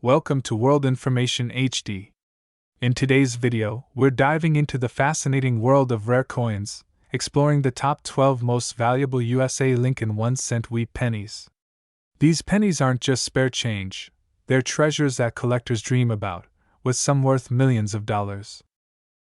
Welcome to World Information HD. In today's video, we're diving into the fascinating world of rare coins, exploring the top 12 most valuable USA Lincoln 1-cent wheat pennies. These pennies aren't just spare change, they're treasures that collectors dream about, with some worth millions of dollars.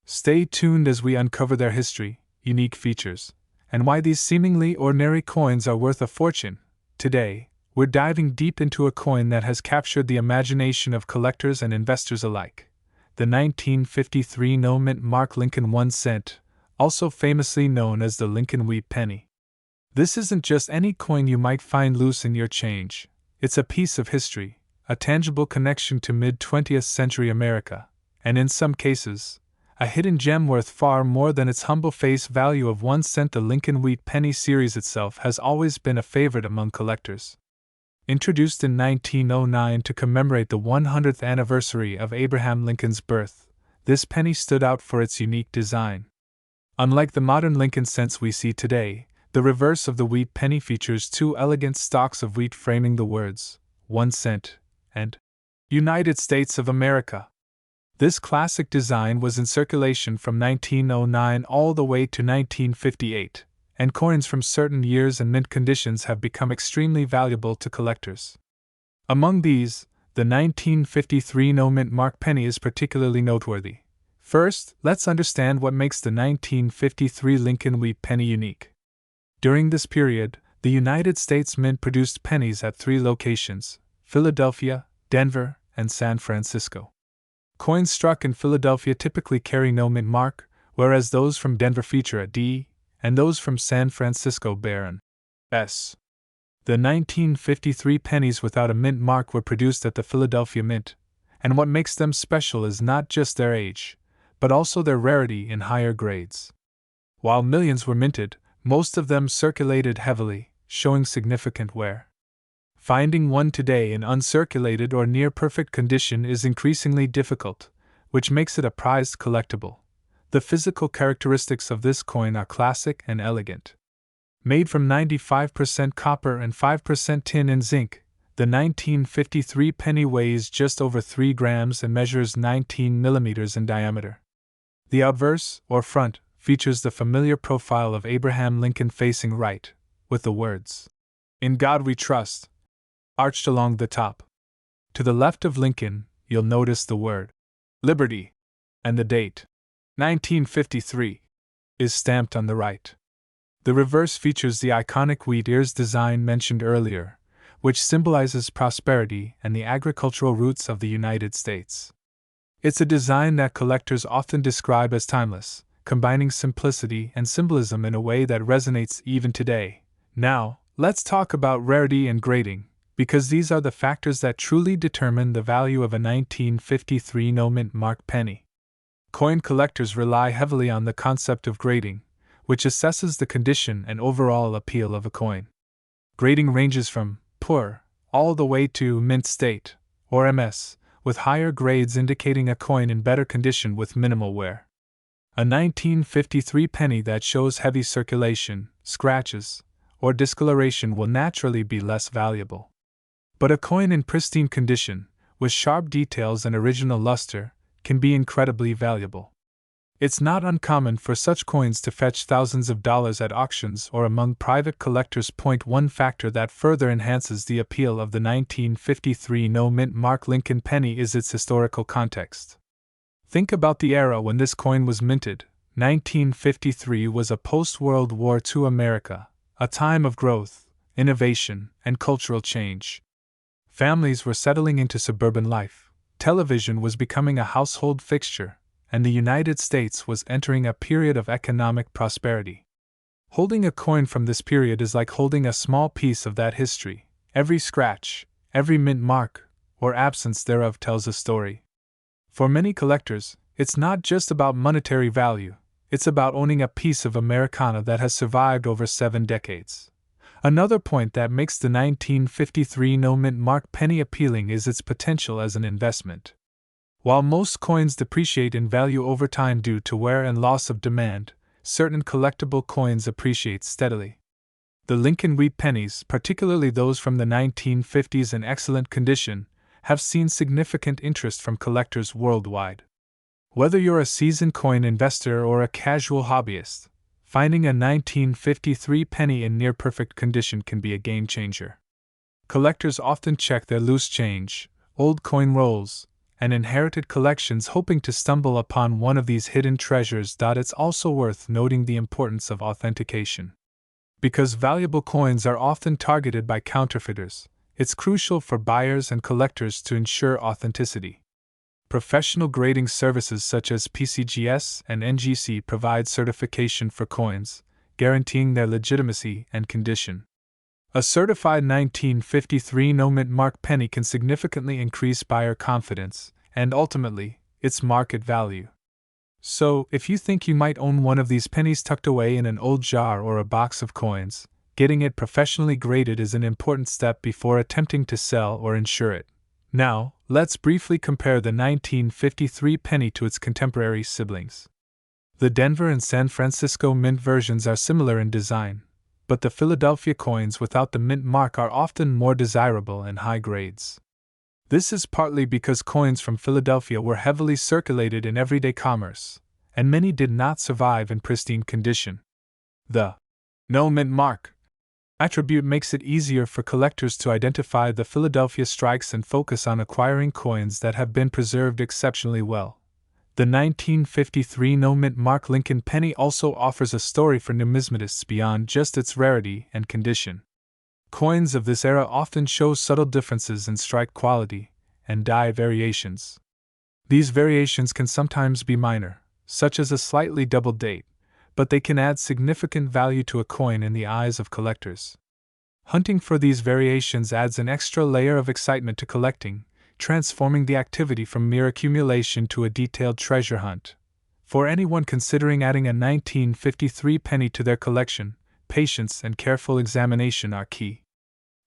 Stay tuned as we uncover their history, unique features, and why these seemingly ordinary coins are worth a fortune. Today, we're diving deep into a coin that has captured the imagination of collectors and investors alike. The 1953 no-mint mark Lincoln 1 cent, also famously known as the Lincoln Wheat Penny. This isn't just any coin you might find loose in your change, it's a piece of history, a tangible connection to mid-20th century America, and in some cases, a hidden gem worth far more than its humble face value of 1 cent. The Lincoln Wheat Penny series itself has always been a favorite among collectors. Introduced in 1909 to commemorate the 100th anniversary of Abraham Lincoln's birth, this penny stood out for its unique design. Unlike the modern Lincoln cents we see today, the reverse of the wheat penny features two elegant stalks of wheat framing the words, 1 cent, and United States of America. This classic design was in circulation from 1909 all the way to 1958. And coins from certain years and mint conditions have become extremely valuable to collectors. Among these, the 1953 no-mint mark penny is particularly noteworthy. First, let's understand what makes the 1953 Lincoln Wheat Penny unique. During this period, the United States Mint produced pennies at 3 locations: Philadelphia, Denver, and San Francisco. Coins struck in Philadelphia typically carry no mint mark, whereas those from Denver feature a D, and those from San Francisco bear an S. The 1953 pennies without a mint mark were produced at the Philadelphia Mint, and what makes them special is not just their age, but also their rarity in higher grades. While millions were minted, most of them circulated heavily, showing significant wear. Finding one today in uncirculated or near perfect condition is increasingly difficult, which makes it a prized collectible. The physical characteristics of this coin are classic and elegant. Made from 95% copper and 5% tin and zinc, the 1953 penny weighs just over 3 grams and measures 19 millimeters in diameter. The obverse, or front, features the familiar profile of Abraham Lincoln facing right, with the words, "In God We Trust," arched along the top. To the left of Lincoln, you'll notice the word, "Liberty," and the date, 1953, is stamped on the right. The reverse features the iconic wheat ears design mentioned earlier, which symbolizes prosperity and the agricultural roots of the United States. It's a design that collectors often describe as timeless, combining simplicity and symbolism in a way that resonates even today. Now, let's talk about rarity and grading, because these are the factors that truly determine the value of a 1953 no-mint mark penny. Coin collectors rely heavily on the concept of grading, which assesses the condition and overall appeal of a coin. Grading ranges from poor all the way to mint state, or MS, with higher grades indicating a coin in better condition with minimal wear. A 1953 penny that shows heavy circulation, scratches, or discoloration will naturally be less valuable. But a coin in pristine condition, with sharp details and original luster, can be incredibly valuable. It's not uncommon for such coins to fetch thousands of dollars at auctions or among private collectors. One factor that further enhances the appeal of the 1953 no-mint mark Lincoln penny is its historical context. Think about the era when this coin was minted. 1953 was a post-World War II America, a time of growth, innovation, and cultural change. Families were settling into suburban life. Television was becoming a household fixture, and the United States was entering a period of economic prosperity. Holding a coin from this period is like holding a small piece of that history. Every scratch, every mint mark, or absence thereof tells a story. For many collectors, it's not just about monetary value, it's about owning a piece of Americana that has survived over 7 decades. Another point that makes the 1953 no-mint mark penny appealing is its potential as an investment. While most coins depreciate in value over time due to wear and loss of demand, certain collectible coins appreciate steadily. The Lincoln Wheat pennies, particularly those from the 1950s in excellent condition, have seen significant interest from collectors worldwide. Whether you're a seasoned coin investor or a casual hobbyist, finding a 1953 penny in near-perfect condition can be a game-changer. Collectors often check their loose change, old coin rolls, and inherited collections hoping to stumble upon one of these hidden treasures. It's also worth noting the importance of authentication. Because valuable coins are often targeted by counterfeiters, it's crucial for buyers and collectors to ensure authenticity. Professional grading services such as PCGS and NGC provide certification for coins, guaranteeing their legitimacy and condition. A certified 1953 no-mint mark penny can significantly increase buyer confidence and, ultimately, its market value. So, if you think you might own one of these pennies tucked away in an old jar or a box of coins, getting it professionally graded is an important step before attempting to sell or insure it. Now, let's briefly compare the 1953 penny to its contemporary siblings. The Denver and San Francisco mint versions are similar in design, but the Philadelphia coins without the mint mark are often more desirable and high grades. This is partly because coins from Philadelphia were heavily circulated in everyday commerce, and many did not survive in pristine condition. The no mint mark attribute makes it easier for collectors to identify the Philadelphia strikes and focus on acquiring coins that have been preserved exceptionally well. The 1953 no-mint mark Lincoln penny also offers a story for numismatists beyond just its rarity and condition. Coins of this era often show subtle differences in strike quality and die variations. These variations can sometimes be minor, such as a slightly doubled date, but they can add significant value to a coin in the eyes of collectors. Hunting for these variations adds an extra layer of excitement to collecting, transforming the activity from mere accumulation to a detailed treasure hunt. For anyone considering adding a 1953 penny to their collection, patience and careful examination are key.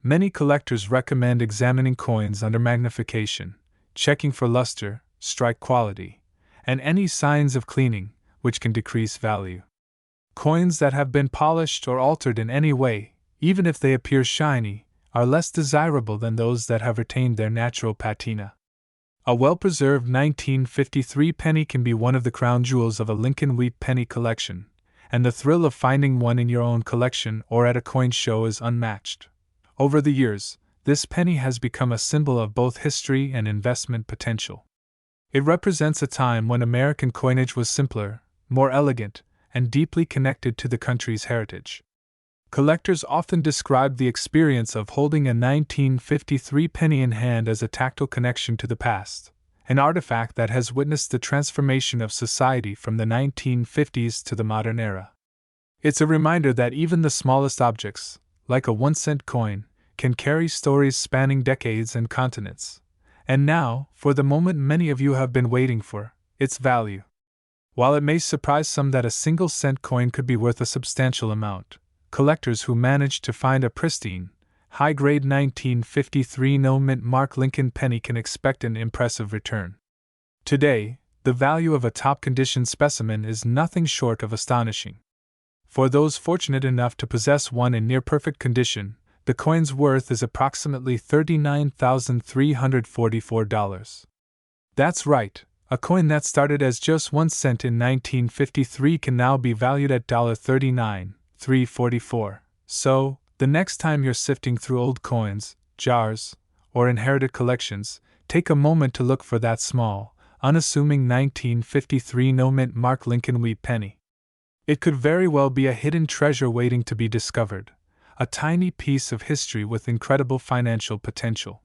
Many collectors recommend examining coins under magnification, checking for luster, strike quality, and any signs of cleaning, which can decrease value. Coins that have been polished or altered in any way, even if they appear shiny, are less desirable than those that have retained their natural patina. A well-preserved 1953 penny can be one of the crown jewels of a Lincoln wheat penny collection, and the thrill of finding one in your own collection or at a coin show is unmatched. Over the years, this penny has become a symbol of both history and investment potential. It represents a time when American coinage was simpler, more elegant, and deeply connected to the country's heritage. Collectors often describe the experience of holding a 1953 penny in hand as a tactile connection to the past, an artifact that has witnessed the transformation of society from the 1950s to the modern era. It's a reminder that even the smallest objects, like a 1-cent coin, can carry stories spanning decades and continents. And now, for the moment many of you have been waiting for, its value. While it may surprise some that a single cent coin could be worth a substantial amount, collectors who manage to find a pristine, high-grade 1953 no-mint mark Lincoln penny can expect an impressive return. Today, the value of a top-condition specimen is nothing short of astonishing. For those fortunate enough to possess one in near-perfect condition, the coin's worth is approximately $39,344. That's right. A coin that started as just 1 cent in 1953 can now be valued at $39,344. So, the next time you're sifting through old coins, jars, or inherited collections, take a moment to look for that small, unassuming 1953 no-mint mark Lincoln wheat penny. It could very well be a hidden treasure waiting to be discovered, a tiny piece of history with incredible financial potential.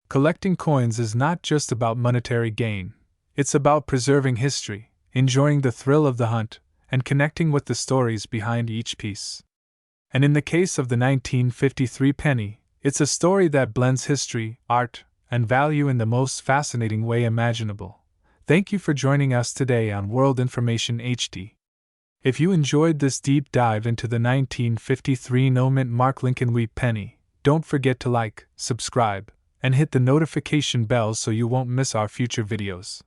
Collecting coins is not just about monetary gain. It's about preserving history, enjoying the thrill of the hunt, and connecting with the stories behind each piece. And in the case of the 1953 penny, it's a story that blends history, art, and value in the most fascinating way imaginable. Thank you for joining us today on World Information HD. If you enjoyed this deep dive into the 1953 no-mint mark Lincoln wheat penny, don't forget to like, subscribe, and hit the notification bell so you won't miss our future videos.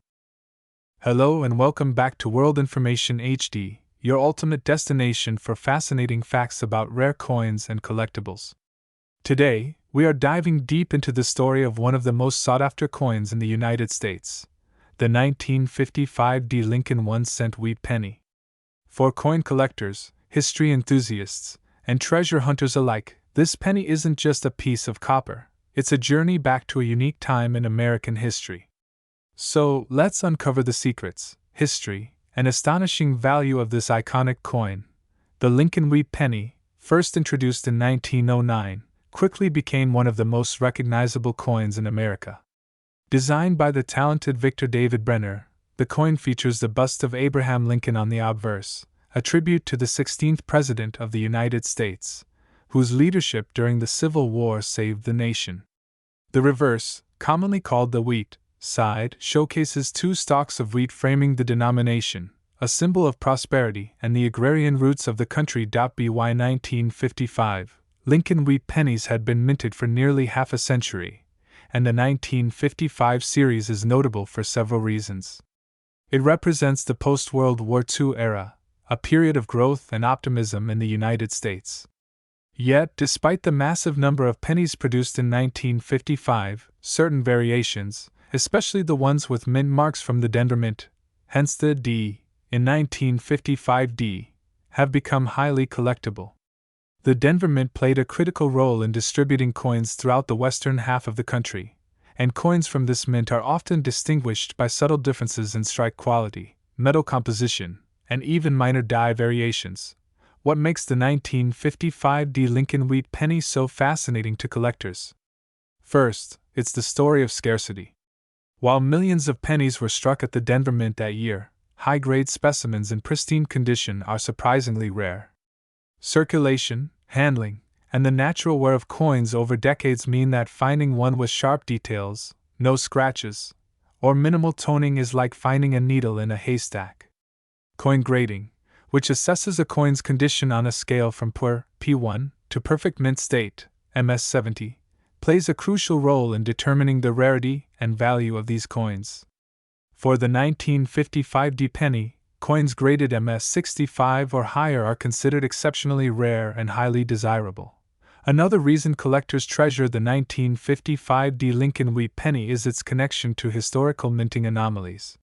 Hello and welcome back to World Information HD, your ultimate destination for fascinating facts about rare coins and collectibles. Today, we are diving deep into the story of one of the most sought-after coins in the United States, the 1955 D. Lincoln 1-cent wheat penny. For coin collectors, history enthusiasts, and treasure hunters alike, this penny isn't just a piece of copper, it's a journey back to a unique time in American history. So, let's uncover the secrets, history, and astonishing value of this iconic coin. The Lincoln wheat penny, first introduced in 1909, quickly became one of the most recognizable coins in America. Designed by the talented Victor David Brenner, the coin features the bust of Abraham Lincoln on the obverse, a tribute to the 16th President of the United States, whose leadership during the Civil War saved the nation. The reverse, commonly called the wheat side, showcases two stalks of wheat framing the denomination, a symbol of prosperity and the agrarian roots of the country. By 1955, Lincoln wheat pennies had been minted for nearly half a century, and the 1955 series is notable for several reasons. It represents the post-World War II era, a period of growth and optimism in the United States. Yet, despite the massive number of pennies produced in 1955, certain variations, especially the ones with mint marks from the Denver Mint, hence the D, in 1955 D, have become highly collectible. The Denver Mint played a critical role in distributing coins throughout the western half of the country, and coins from this mint are often distinguished by subtle differences in strike quality, metal composition, and even minor die variations. What makes the 1955 D Lincoln wheat penny so fascinating to collectors? First, it's the story of scarcity. While millions of pennies were struck at the Denver Mint that year, high-grade specimens in pristine condition are surprisingly rare. Circulation, handling, and the natural wear of coins over decades mean that finding one with sharp details, no scratches, or minimal toning is like finding a needle in a haystack. Coin grading, which assesses a coin's condition on a scale from poor, P1, to perfect mint state, MS70, plays a crucial role in determining the rarity and value of these coins. For the 1955 D penny, coins graded MS65 or higher are considered exceptionally rare and highly desirable. Another reason collectors treasure the 1955 D Lincoln wheat penny is its connection to historical minting anomalies.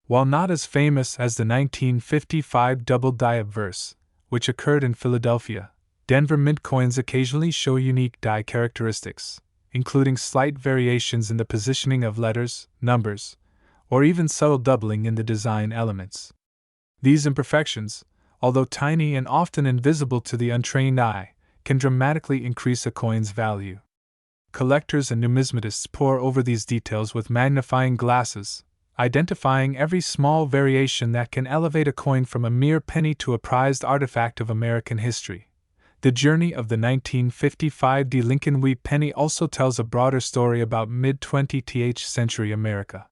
While not as famous as the 1955 double die obverse, which occurred in Philadelphia, Denver Mint coins occasionally show unique die characteristics, including slight variations in the positioning of letters, numbers, or even subtle doubling in the design elements. These imperfections, although tiny and often invisible to the untrained eye, can dramatically increase a coin's value. Collectors and numismatists pore over these details with magnifying glasses, identifying every small variation that can elevate a coin from a mere penny to a prized artifact of American history. The journey of the 1955 D Lincoln wheat penny also tells a broader story about mid-20th century America.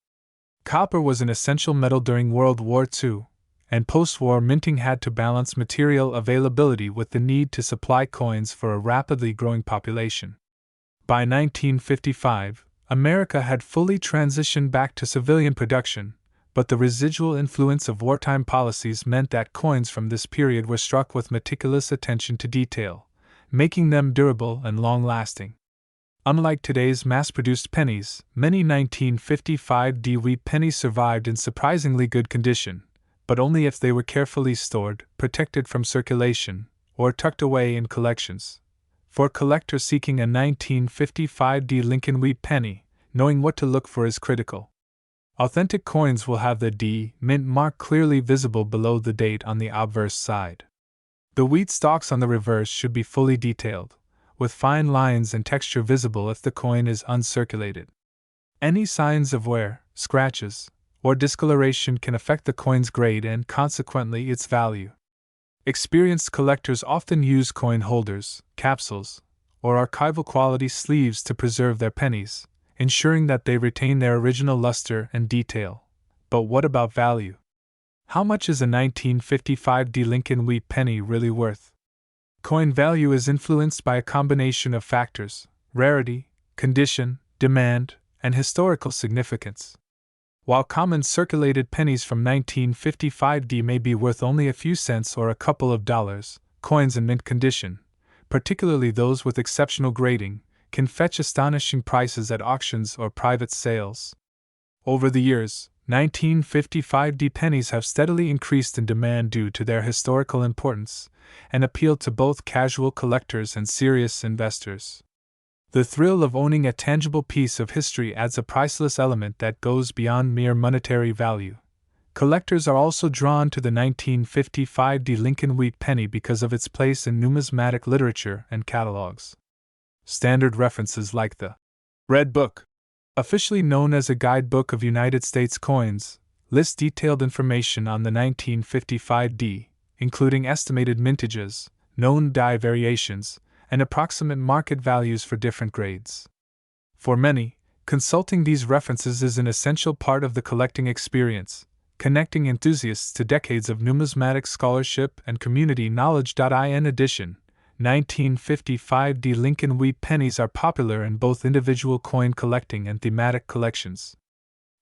Copper was an essential metal during World War II, and post-war minting had to balance material availability with the need to supply coins for a rapidly growing population. By 1955, America had fully transitioned back to civilian production, but the residual influence of wartime policies meant that coins from this period were struck with meticulous attention to detail, making them durable and long-lasting. Unlike today's mass-produced pennies, many 1955 D wheat pennies survived in surprisingly good condition, but only if they were carefully stored, protected from circulation, or tucked away in collections. For collectors seeking a 1955 D Lincoln wheat penny, knowing what to look for is critical. Authentic coins will have the D mint mark clearly visible below the date on the obverse side. The wheat stalks on the reverse should be fully detailed, with fine lines and texture visible if the coin is uncirculated. Any signs of wear, scratches, or discoloration can affect the coin's grade and consequently its value. Experienced collectors often use coin holders, capsules, or archival quality sleeves to preserve their pennies, ensuring that they retain their original luster and detail. But what about value? How much is a 1955 D Lincoln wheat penny really worth? Coin value is influenced by a combination of factors: rarity, condition, demand, and historical significance. While common circulated pennies from 1955 D may be worth only a few cents or a couple of dollars, coins in mint condition, particularly those with exceptional grading, can fetch astonishing prices at auctions or private sales. Over the years, 1955 pennies have steadily increased in demand due to their historical importance and appeal to both casual collectors and serious investors. The thrill of owning a tangible piece of history adds a priceless element that goes beyond mere monetary value. Collectors are also drawn to the 1955 Lincoln wheat penny because of its place in numismatic literature and catalogs. Standard references like the Red Book, officially known as a guidebook of United States coins, list detailed information on the 1955 D, including estimated mintages, known die variations, and approximate market values for different grades. For many, consulting these references is an essential part of the collecting experience, connecting enthusiasts to decades of numismatic scholarship and community knowledge. In addition, 1955 D Lincoln wheat pennies are popular in both individual coin collecting and thematic collections.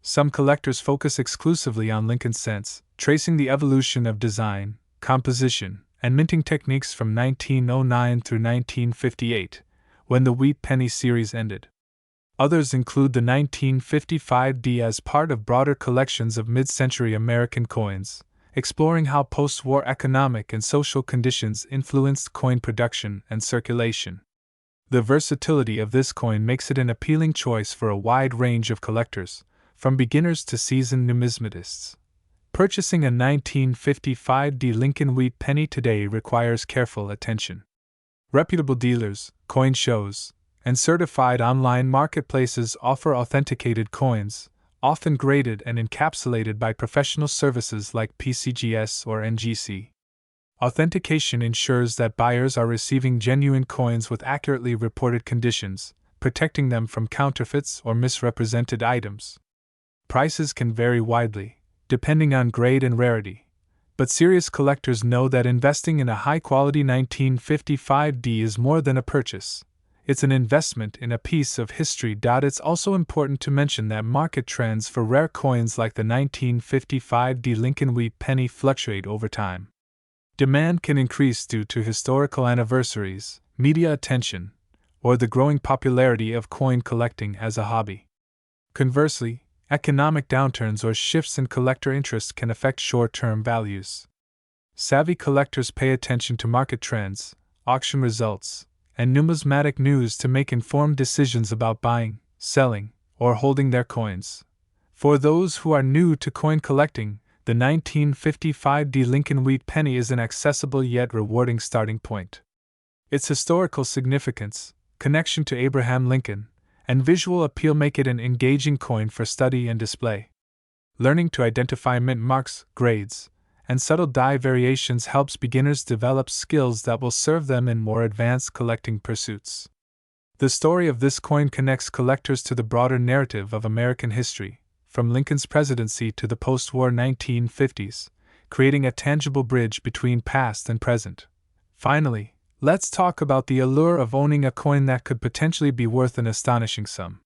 Some collectors focus exclusively on Lincoln cents, tracing the evolution of design, composition, and minting techniques from 1909 through 1958, when the wheat penny series ended. Others include the 1955 D as part of broader collections of mid-century American coins, exploring how post-war economic and social conditions influenced coin production and circulation. The versatility of this coin makes it an appealing choice for a wide range of collectors, from beginners to seasoned numismatists. Purchasing a 1955 D Lincoln wheat penny today requires careful attention. Reputable dealers, coin shows, and certified online marketplaces offer authenticated coins, often graded and encapsulated by professional services like PCGS or NGC. Authentication ensures that buyers are receiving genuine coins with accurately reported conditions, protecting them from counterfeits or misrepresented items. Prices can vary widely, depending on grade and rarity, but serious collectors know that investing in a high-quality 1955 D is more than a purchase. It's an investment in a piece of history. It's also important to mention that market trends for rare coins like the 1955 D Lincoln wheat penny fluctuate over time. Demand can increase due to historical anniversaries, media attention, or the growing popularity of coin collecting as a hobby. Conversely, economic downturns or shifts in collector interest can affect short-term values. Savvy collectors pay attention to market trends, auction results, and numismatic news to make informed decisions about buying, selling, or holding their coins. For those who are new to coin collecting, the 1955 D Lincoln wheat penny is an accessible yet rewarding starting point. Its historical significance, connection to Abraham Lincoln, and visual appeal make it an engaging coin for study and display. Learning to identify mint marks, grades, and subtle die variations helps beginners develop skills that will serve them in more advanced collecting pursuits. The story of this coin connects collectors to the broader narrative of American history, from Lincoln's presidency to the post-war 1950s, creating a tangible bridge between past and present. Finally, let's talk about the allure of owning a coin that could potentially be worth an astonishing sum.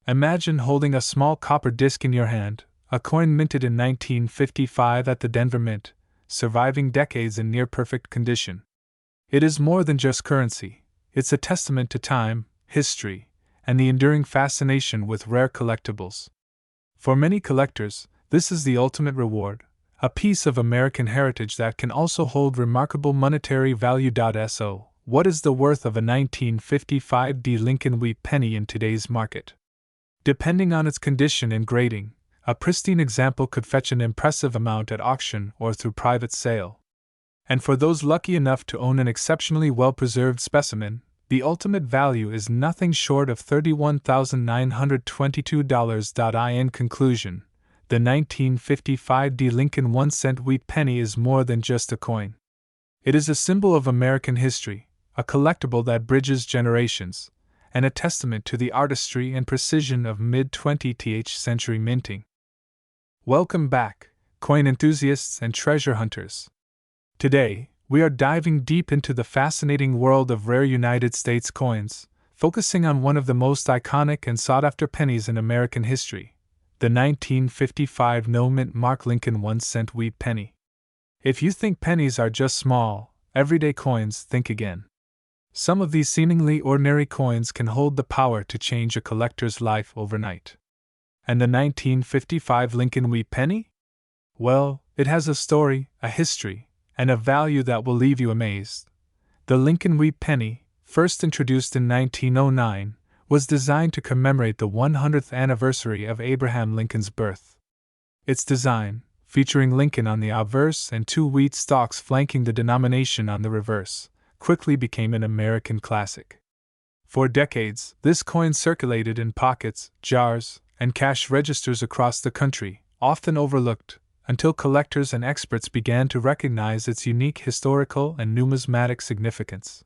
Imagine holding a small copper disc in your hand, a coin minted in 1955 at the Denver Mint, surviving decades in near-perfect condition. It is more than just currency, it's a testament to time, history, and the enduring fascination with rare collectibles. For many collectors, this is the ultimate reward, a piece of American heritage that can also hold remarkable monetary value. So, what is the worth of a 1955 D Lincoln wheat penny in today's market? Depending on its condition and grading, a pristine example could fetch an impressive amount at auction or through private sale. And for those lucky enough to own an exceptionally well-preserved specimen, the ultimate value is nothing short of $31,922. In conclusion, the 1955 D Lincoln 1-cent wheat penny is more than just a coin. It is a symbol of American history, a collectible that bridges generations, and a testament to the artistry and precision of mid-20th century minting. Welcome back, coin enthusiasts and treasure hunters. Today, we are diving deep into the fascinating world of rare United States coins, focusing on one of the most iconic and sought-after pennies in American history, the 1955 no-mint mark Lincoln 1-cent wheat penny. If you think pennies are just small, everyday coins, think again. Some of these seemingly ordinary coins can hold the power to change a collector's life overnight. And the 1955 Lincoln Wheat Penny? Well, it has a story, a history, and a value that will leave you amazed. The Lincoln Wheat Penny, first introduced in 1909, was designed to commemorate the 100th anniversary of Abraham Lincoln's birth. Its design, featuring Lincoln on the obverse and two wheat stalks flanking the denomination on the reverse, quickly became an American classic. For decades, this coin circulated in pockets, jars, and cash registers across the country, often overlooked, until collectors and experts began to recognize its unique historical and numismatic significance.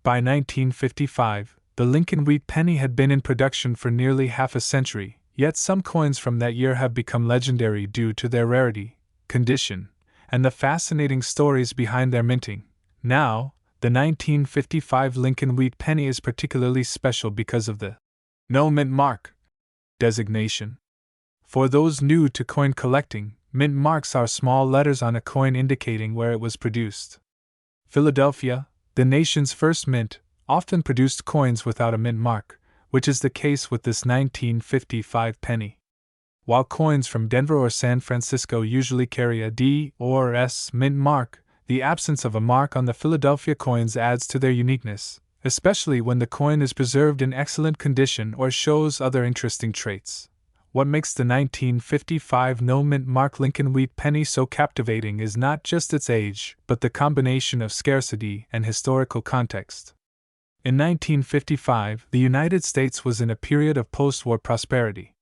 By 1955, the Lincoln Wheat Penny had been in production for nearly half a century, yet some coins from that year have become legendary due to their rarity, condition, and the fascinating stories behind their minting. Now, the 1955 Lincoln Wheat Penny is particularly special because of the No Mint Mark designation. For those new to coin collecting, mint marks are small letters on a coin indicating where it was produced. Philadelphia, the nation's first mint, often produced coins without a mint mark, which is the case with this 1955 penny. While coins from Denver or San Francisco usually carry a D or S mint mark, the absence of a mark on the Philadelphia coins adds to their uniqueness, especially when the coin is preserved in excellent condition or shows other interesting traits. What makes the 1955 no mint mark Lincoln Wheat Penny so captivating is not just its age, but the combination of scarcity and historical context. In 1955, the United States was in a period of post-war prosperity.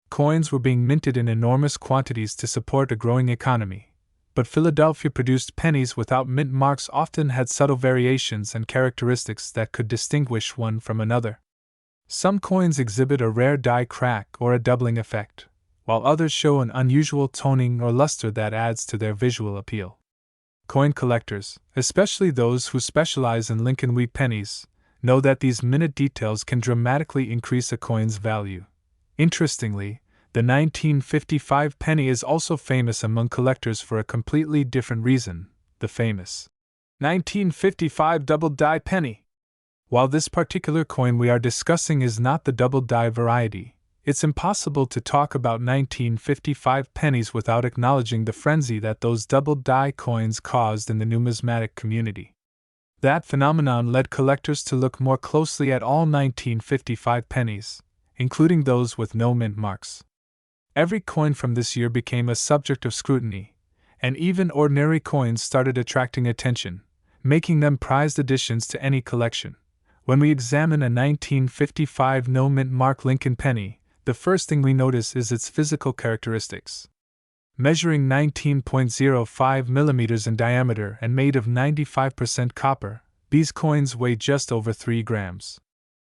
Coins were being minted in enormous quantities to support a growing economy, but Philadelphia-produced pennies without mint marks often had subtle variations and characteristics that could distinguish one from another. Some coins exhibit a rare die crack or a doubling effect, while others show an unusual toning or luster that adds to their visual appeal. Coin collectors, especially those who specialize in Lincoln Wheat pennies, know that these minute details can dramatically increase a coin's value. Interestingly, the 1955 penny is also famous among collectors for a completely different reason: the famous 1955 double die penny. While this particular coin we are discussing is not the double die variety, it's impossible to talk about 1955 pennies without acknowledging the frenzy that those double die coins caused in the numismatic community. That phenomenon led collectors to look more closely at all 1955 pennies, including those with no mint marks. Every coin from this year became a subject of scrutiny, and even ordinary coins started attracting attention, making them prized additions to any collection. When we examine a 1955 no mint mark Lincoln penny, the first thing we notice is its physical characteristics. Measuring 19.05 millimeters in diameter and made of 95% copper, these coins weigh just over 3 grams.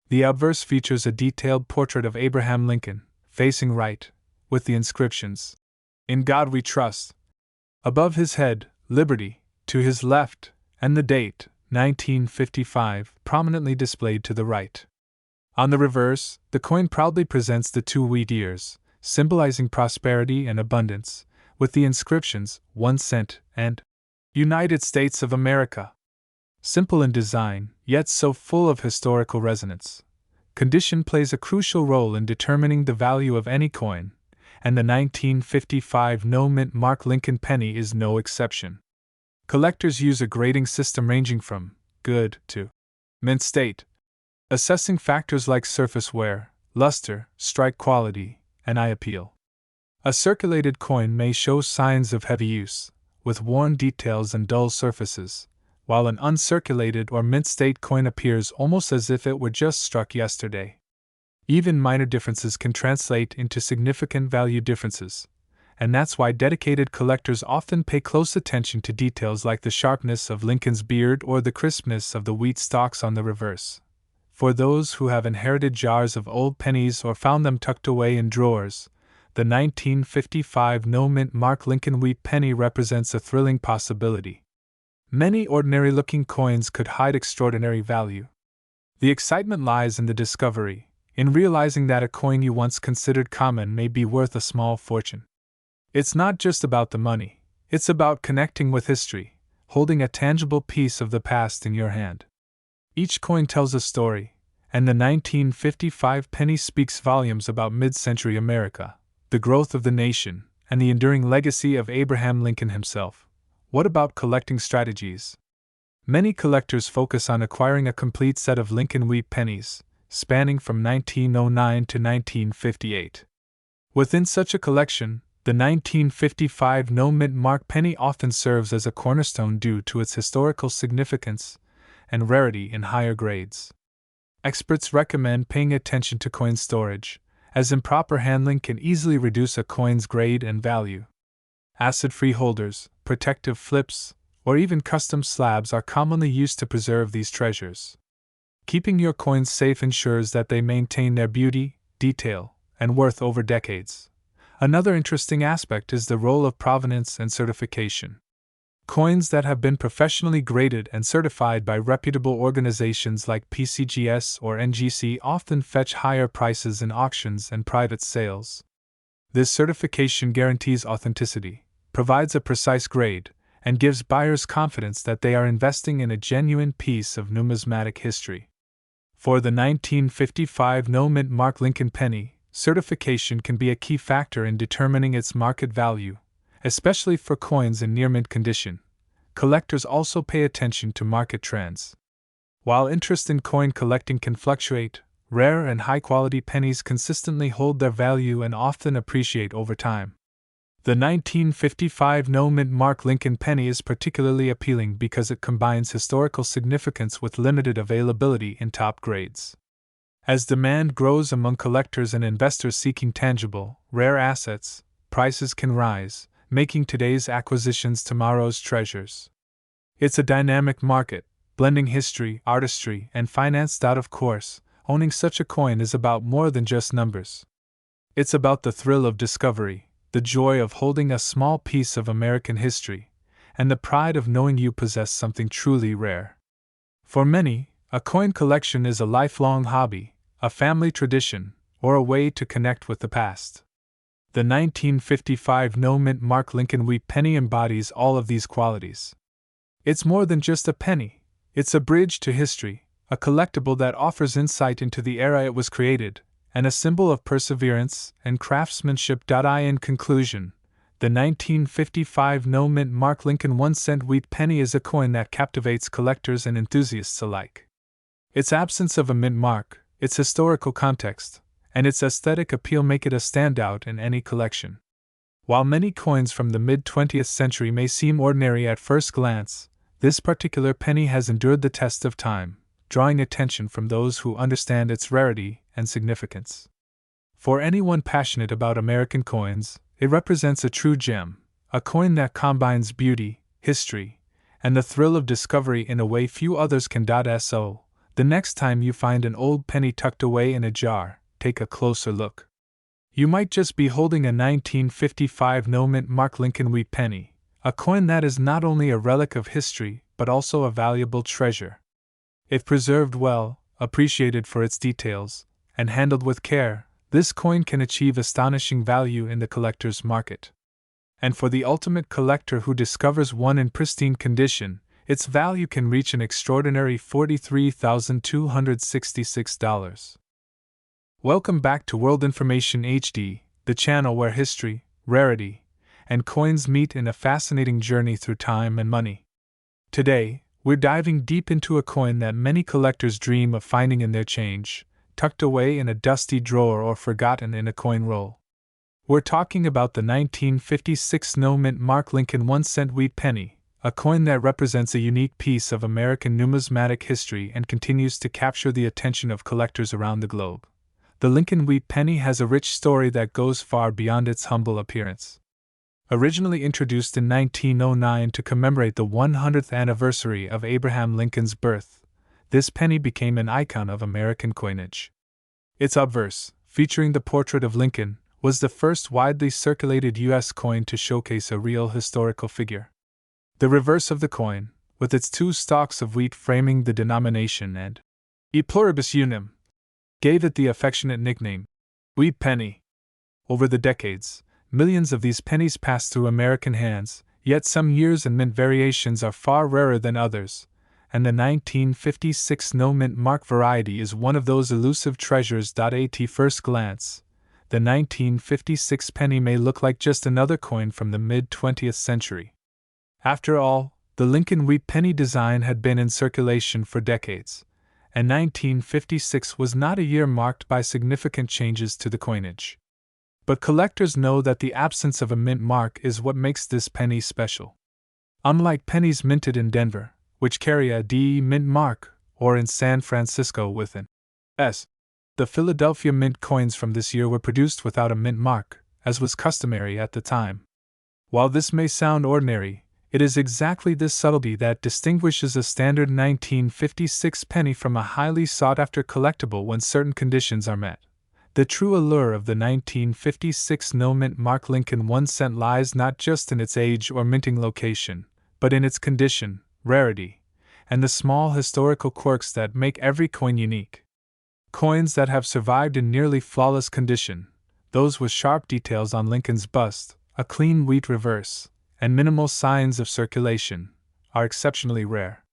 The obverse features a detailed portrait of Abraham Lincoln, facing right, with the inscriptions, "In God We Trust." Above his head, "Liberty," to his left, and the date, 1955, prominently displayed to the right. On the reverse, the coin proudly presents the 2 wheat ears, symbolizing prosperity and abundance, with the inscriptions 1 cent and United States of America. Simple in design, yet so full of historical resonance. Condition plays a crucial role in determining the value of any coin, and the 1955 no mint mark Lincoln penny is no exception. Collectors use a grading system ranging from good to mint state, assessing factors like surface wear, luster, strike quality, and eye appeal. A circulated coin may show signs of heavy use, with worn details and dull surfaces, while an uncirculated or mint state coin appears almost as if it were just struck yesterday. Even minor differences can translate into significant value differences, and that's why dedicated collectors often pay close attention to details like the sharpness of Lincoln's beard or the crispness of the wheat stalks on the reverse. For those who have inherited jars of old pennies or found them tucked away in drawers, the 1955 no mint mark Lincoln Wheat penny represents a thrilling possibility. Many ordinary-looking coins could hide extraordinary value. The excitement lies in the discovery, in realizing that a coin you once considered common may be worth a small fortune. It's not just about the money, it's about connecting with history, holding a tangible piece of the past in your hand. Each coin tells a story, and the 1955 penny speaks volumes about mid-century America, the growth of the nation, and the enduring legacy of Abraham Lincoln himself. What about collecting strategies? Many collectors focus on acquiring a complete set of Lincoln wheat pennies, spanning from 1909 to 1958. Within such a collection, the 1955 no-mint mark penny often serves as a cornerstone due to its historical significance and rarity in higher grades. Experts recommend paying attention to coin storage, as improper handling can easily reduce a coin's grade and value. Acid-free holders, protective flips, or even custom slabs are commonly used to preserve these treasures. Keeping your coins safe ensures that they maintain their beauty, detail, and worth over decades. Another interesting aspect is the role of provenance and certification. Coins that have been professionally graded and certified by reputable organizations like PCGS or NGC often fetch higher prices in auctions and private sales. This certification guarantees authenticity, provides a precise grade, and gives buyers confidence that they are investing in a genuine piece of numismatic history. For the 1955 no-mint mark Lincoln penny, certification can be a key factor in determining its market value, especially for coins in near-mint condition. Collectors also pay attention to market trends. While interest in coin collecting can fluctuate, rare and high-quality pennies consistently hold their value and often appreciate over time. The 1955 no-mint mark Lincoln penny is particularly appealing because it combines historical significance with limited availability in top grades. As demand grows among collectors and investors seeking tangible, rare assets, prices can rise, making today's acquisitions tomorrow's treasures. It's a dynamic market, blending history, artistry, and finance. Of course, owning such a coin is about more than just numbers. It's about the thrill of discovery, the joy of holding a small piece of American history, and the pride of knowing you possess something truly rare. For many, a coin collection is a lifelong hobby, a family tradition, or a way to connect with the past. The 1955 no-mint mark Lincoln wheat penny embodies all of these qualities. It's more than just a penny, it's a bridge to history, a collectible that offers insight into the era it was created, and a symbol of perseverance and craftsmanship. In conclusion, the 1955 no-mint mark Lincoln 1-cent wheat penny is a coin that captivates collectors and enthusiasts alike. Its absence of a mint mark, its historical context, and its aesthetic appeal make it a standout in any collection. While many coins from the mid-20th century may seem ordinary at first glance, this particular penny has endured the test of time, drawing attention from those who understand its rarity and significance. For anyone passionate about American coins, it represents a true gem, a coin that combines beauty, history, and the thrill of discovery in a way few others can. So, the next time you find an old penny tucked away in a jar, take a closer look. You might just be holding a 1955 no-mint mark Lincoln wheat penny, a coin that is not only a relic of history but also a valuable treasure. If preserved well, appreciated for its details, and handled with care, this coin can achieve astonishing value in the collector's market. And for the ultimate collector who discovers one in pristine condition, its value can reach an extraordinary $43,266. Welcome back to World Information HD, the channel where history, rarity, and coins meet in a fascinating journey through time and money. Today, we're diving deep into a coin that many collectors dream of finding in their change, tucked away in a dusty drawer or forgotten in a coin roll. We're talking about the 1956 no-mint mark Lincoln 1-cent wheat penny, a coin that represents a unique piece of American numismatic history and continues to capture the attention of collectors around the globe. The Lincoln wheat penny has a rich story that goes far beyond its humble appearance. Originally introduced in 1909 to commemorate the 100th anniversary of Abraham Lincoln's birth, this penny became an icon of American coinage. Its obverse, featuring the portrait of Lincoln, was the first widely circulated U.S. coin to showcase a real historical figure. The reverse of the coin, with its two stalks of wheat framing the denomination and E pluribus unum, gave it the affectionate nickname, Wheat Penny. Over the decades, millions of these pennies passed through American hands, yet some years and mint variations are far rarer than others, and the 1956 no-mint mark variety is one of those elusive treasures. At first glance, the 1956 penny may look like just another coin from the mid-20th century. After all, the Lincoln wheat penny design had been in circulation for decades, and 1956 was not a year marked by significant changes to the coinage. But collectors know that the absence of a mint mark is what makes this penny special. Unlike pennies minted in Denver, which carry a DE mint mark, or in San Francisco with an S, the Philadelphia mint coins from this year were produced without a mint mark, as was customary at the time. While this may sound ordinary, it is exactly this subtlety that distinguishes a standard 1956 penny from a highly sought-after collectible when certain conditions are met. The true allure of the 1956 no-mint mark Lincoln 1 cent lies not just in its age or minting location, but in its condition, rarity, and the small historical quirks that make every coin unique. Coins that have survived in nearly flawless condition, those with sharp details on Lincoln's bust, a clean wheat reverse, and minimal signs of circulation, are exceptionally rare.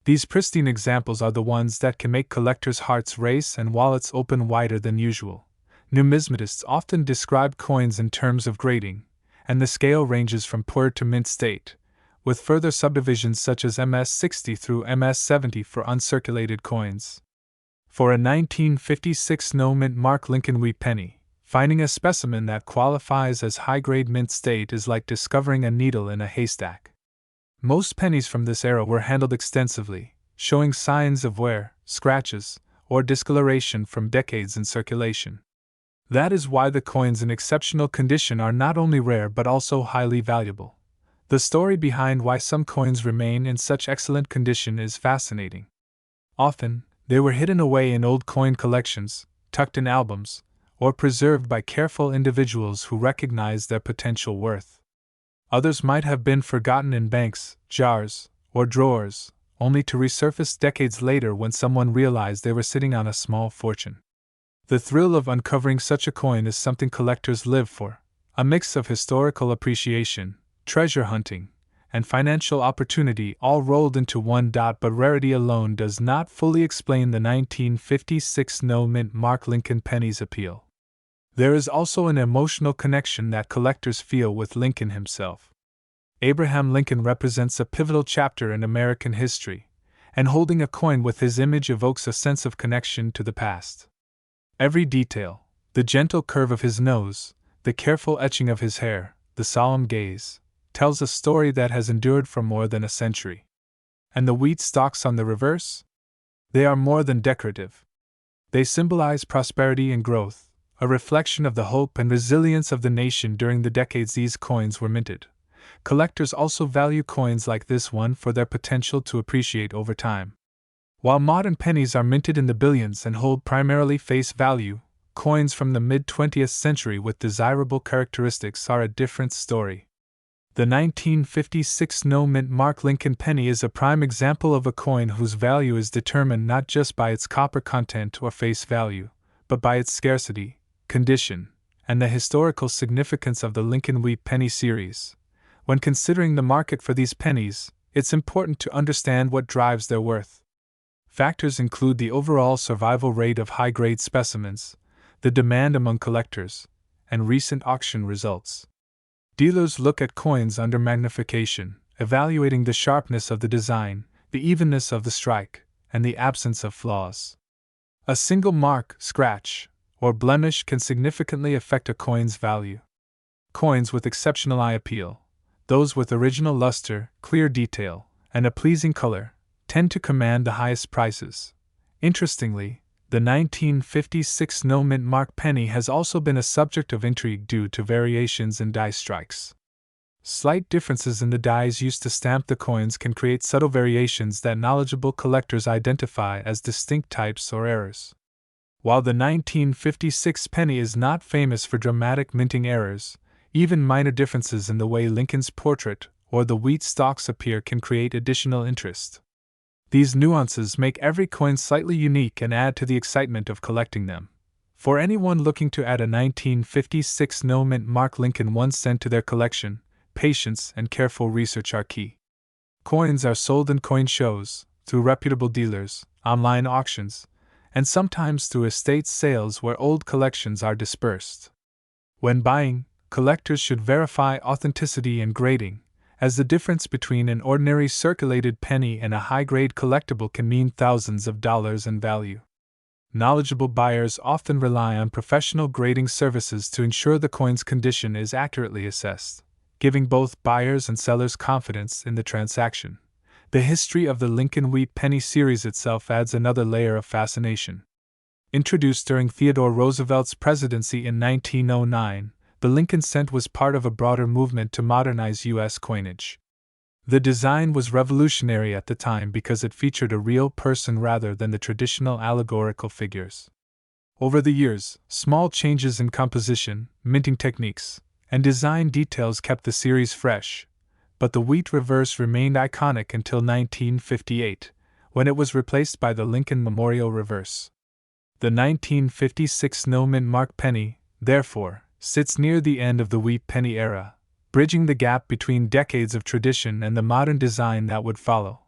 These pristine examples are the ones that can make collectors' hearts race and wallets open wider than usual. Numismatists often describe coins in terms of grading, and the scale ranges from poor to mint state, with further subdivisions such as MS-60 through MS-70 for uncirculated coins. For a 1956 no-mint mark Lincoln wheat penny, finding a specimen that qualifies as high-grade mint state is like discovering a needle in a haystack. Most pennies from this era were handled extensively, showing signs of wear, scratches, or discoloration from decades in circulation. That is why the coins in exceptional condition are not only rare but also highly valuable. The story behind why some coins remain in such excellent condition is fascinating. Often, they were hidden away in old coin collections, tucked in albums, or preserved by careful individuals who recognized their potential worth. Others might have been forgotten in banks, jars, or drawers, only to resurface decades later when someone realized they were sitting on a small fortune. The thrill of uncovering such a coin is something collectors live for, a mix of historical appreciation, treasure hunting, and financial opportunity all rolled into one. But rarity alone does not fully explain the 1956 no-mint mark Lincoln penny's appeal. There is also an emotional connection that collectors feel with Lincoln himself. Abraham Lincoln represents a pivotal chapter in American history, and holding a coin with his image evokes a sense of connection to the past. Every detail, the gentle curve of his nose, the careful etching of his hair, the solemn gaze, tells a story that has endured for more than a century. And the wheat stalks on the reverse? They are more than decorative. They symbolize prosperity and growth, a reflection of the hope and resilience of the nation during the decades these coins were minted. Collectors also value coins like this one for their potential to appreciate over time. While modern pennies are minted in the billions and hold primarily face value, coins from the mid-20th century with desirable characteristics are a different story. The 1956 no-mint mark Lincoln penny is a prime example of a coin whose value is determined not just by its copper content or face value, but by its scarcity, condition, and the historical significance of the Lincoln wheat penny series. When considering the market for these pennies, it's important to understand what drives their worth. Factors include the overall survival rate of high-grade specimens, the demand among collectors, and recent auction results. Dealers look at coins under magnification, evaluating the sharpness of the design, the evenness of the strike, and the absence of flaws. A single mark, scratch, or blemish can significantly affect a coin's value. Coins with exceptional eye appeal, those with original luster, clear detail, and a pleasing color, tend to command the highest prices. Interestingly, the 1956 no-mint mark penny has also been a subject of intrigue due to variations in die strikes. Slight differences in the dies used to stamp the coins can create subtle variations that knowledgeable collectors identify as distinct types or errors. While the 1956 penny is not famous for dramatic minting errors, even minor differences in the way Lincoln's portrait or the wheat stalks appear can create additional interest. These nuances make every coin slightly unique and add to the excitement of collecting them. For anyone looking to add a 1956 no-mint mark Lincoln 1 cent to their collection, patience and careful research are key. Coins are sold in coin shows, through reputable dealers, online auctions, and sometimes through estate sales where old collections are dispersed. When buying, collectors should verify authenticity and grading, as the difference between an ordinary circulated penny and a high-grade collectible can mean thousands of dollars in value. Knowledgeable buyers often rely on professional grading services to ensure the coin's condition is accurately assessed, giving both buyers and sellers confidence in the transaction. The history of the Lincoln Wheat Penny series itself adds another layer of fascination. Introduced during Theodore Roosevelt's presidency in 1909, the Lincoln cent was part of a broader movement to modernize U.S. coinage. The design was revolutionary at the time because it featured a real person rather than the traditional allegorical figures. Over the years, small changes in composition, minting techniques, and design details kept the series fresh, but the wheat reverse remained iconic until 1958, when it was replaced by the Lincoln Memorial reverse. The 1956 no-mint mark penny, therefore, sits near the end of the wheat penny era, bridging the gap between decades of tradition and the modern design that would follow.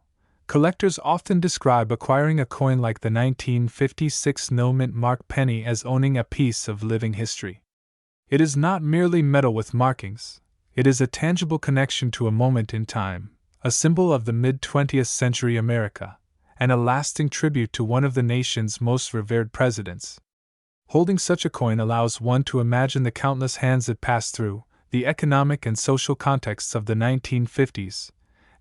Collectors often describe acquiring a coin like the 1956 no-mint mark penny as owning a piece of living history. It is not merely metal with markings, it is a tangible connection to a moment in time, a symbol of the mid-20th century America, and a lasting tribute to one of the nation's most revered presidents. Holding such a coin allows one to imagine the countless hands it passed through, the economic and social contexts of the 1950s,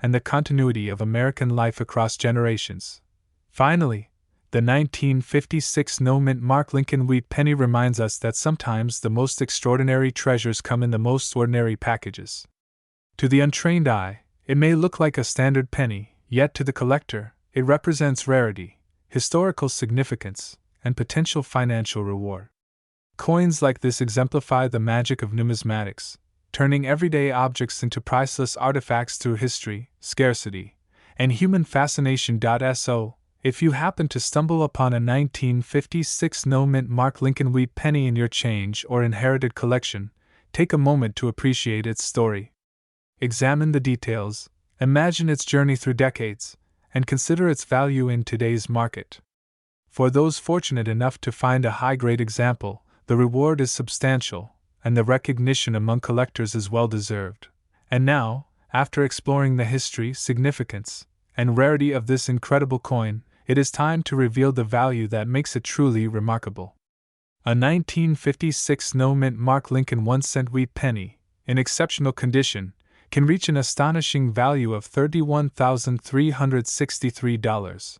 and the continuity of American life across generations. Finally, the 1956 no-mint mark Lincoln Wheat Penny reminds us that sometimes the most extraordinary treasures come in the most ordinary packages. To the untrained eye, it may look like a standard penny, yet to the collector, it represents rarity, historical significance, and potential financial reward. Coins like this exemplify the magic of numismatics, turning everyday objects into priceless artifacts through history, scarcity, and human fascination. So, if you happen to stumble upon a 1956 no-mint mark Lincoln Wheat Penny in your change or inherited collection, take a moment to appreciate its story. Examine the details, imagine its journey through decades, and consider its value in today's market. For those fortunate enough to find a high-grade example, the reward is substantial, and the recognition among collectors is well-deserved. And now, after exploring the history, significance, and rarity of this incredible coin, it is time to reveal the value that makes it truly remarkable. A 1956 no-mint mark Lincoln 1-cent wheat penny, in exceptional condition, can reach an astonishing value of $31,363.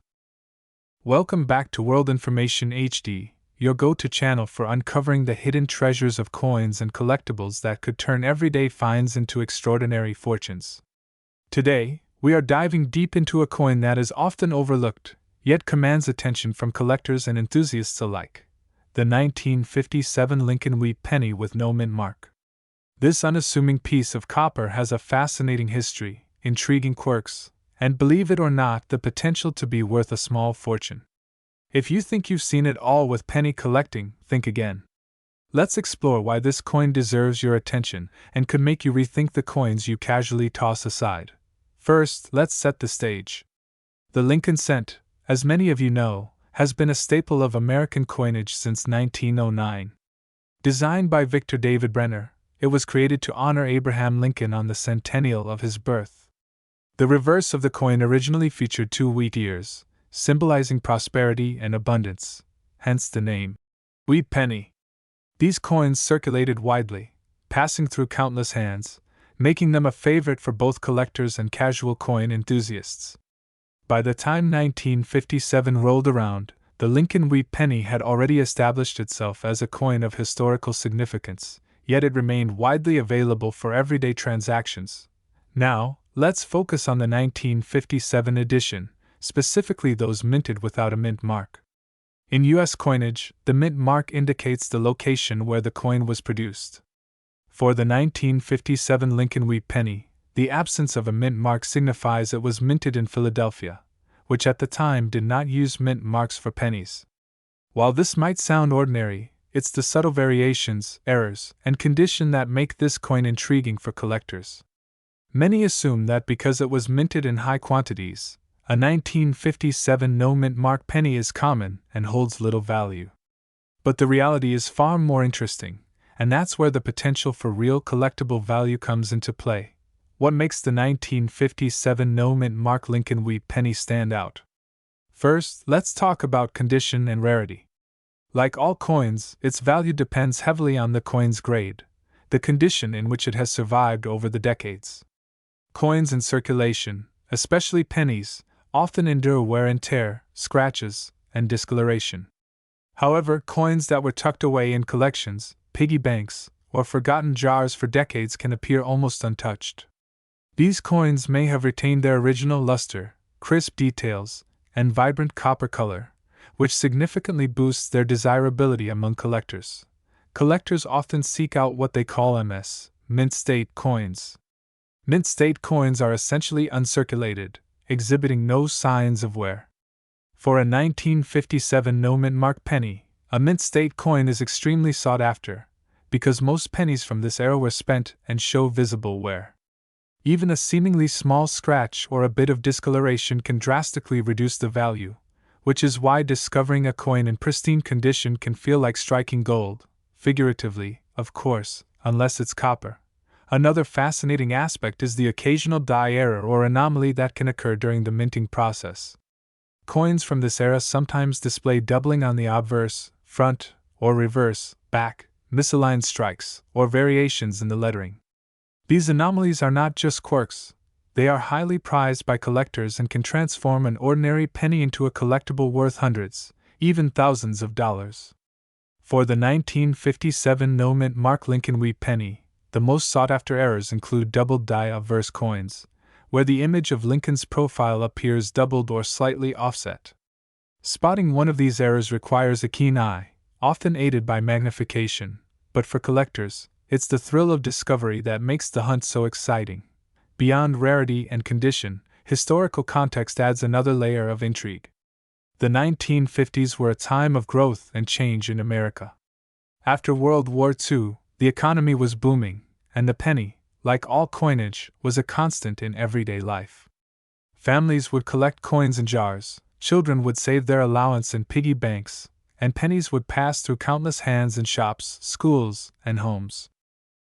Welcome back to World Information HD, your go-to channel for uncovering the hidden treasures of coins and collectibles that could turn everyday finds into extraordinary fortunes. Today, we are diving deep into a coin that is often overlooked, yet commands attention from collectors and enthusiasts alike: the 1957 Lincoln Wheat Penny with no mint mark. This unassuming piece of copper has a fascinating history, intriguing quirks, and believe it or not, the potential to be worth a small fortune. If you think you've seen it all with penny collecting, think again. Let's explore why this coin deserves your attention and could make you rethink the coins you casually toss aside. First, let's set the stage. The Lincoln cent, as many of you know, has been a staple of American coinage since 1909. Designed by Victor David Brenner, it was created to honor Abraham Lincoln on the centennial of his birth. The reverse of the coin originally featured 2 wheat ears, symbolizing prosperity and abundance, hence the name, Wheat Penny. These coins circulated widely, passing through countless hands, making them a favorite for both collectors and casual coin enthusiasts. By the time 1957 rolled around, the Lincoln Wheat Penny had already established itself as a coin of historical significance, yet it remained widely available for everyday transactions. Now, let's focus on the 1957 edition, specifically those minted without a mint mark. In U.S. coinage, the mint mark indicates the location where the coin was produced. For the 1957 Lincoln Wheat Penny, the absence of a mint mark signifies it was minted in Philadelphia, which at the time did not use mint marks for pennies. While this might sound ordinary, it's the subtle variations, errors, and condition that make this coin intriguing for collectors. Many assume that because it was minted in high quantities, A 1957 no-mint mark penny is common and holds little value. But the reality is far more interesting, and that's where the potential for real collectible value comes into play. What makes the 1957 no-mint mark Lincoln Wheat penny stand out? First, let's talk about condition and rarity. Like all coins, its value depends heavily on the coin's grade, the condition in which it has survived over the decades. Coins in circulation, especially pennies, often endure wear and tear, scratches, and discoloration. However, coins that were tucked away in collections, piggy banks, or forgotten jars for decades can appear almost untouched. These coins may have retained their original luster, crisp details, and vibrant copper color, which significantly boosts their desirability among collectors. Collectors often seek out what they call MS, mint state coins. Mint state coins are essentially uncirculated, exhibiting no signs of wear. For a 1957 no-mint mark penny, a mint state coin is extremely sought after, because most pennies from this era were spent and show visible wear. Even a seemingly small scratch or a bit of discoloration can drastically reduce the value, which is why discovering a coin in pristine condition can feel like striking gold, figuratively, of course, unless it's copper. Another fascinating aspect is the occasional die error or anomaly that can occur during the minting process. Coins from this era sometimes display doubling on the obverse, front, or reverse, back, misaligned strikes, or variations in the lettering. These anomalies are not just quirks, they are highly prized by collectors and can transform an ordinary penny into a collectible worth hundreds, even thousands of dollars. For the 1957 no-mint mark Lincoln Wheat penny, the most sought-after errors include doubled die obverse coins, where the image of Lincoln's profile appears doubled or slightly offset. Spotting one of these errors requires a keen eye, often aided by magnification, but for collectors, it's the thrill of discovery that makes the hunt so exciting. Beyond rarity and condition, historical context adds another layer of intrigue. The 1950s were a time of growth and change in America. After World War II, the economy was booming, and the penny, like all coinage, was a constant in everyday life. Families would collect coins in jars, children would save their allowance in piggy banks, and pennies would pass through countless hands in shops, schools, and homes.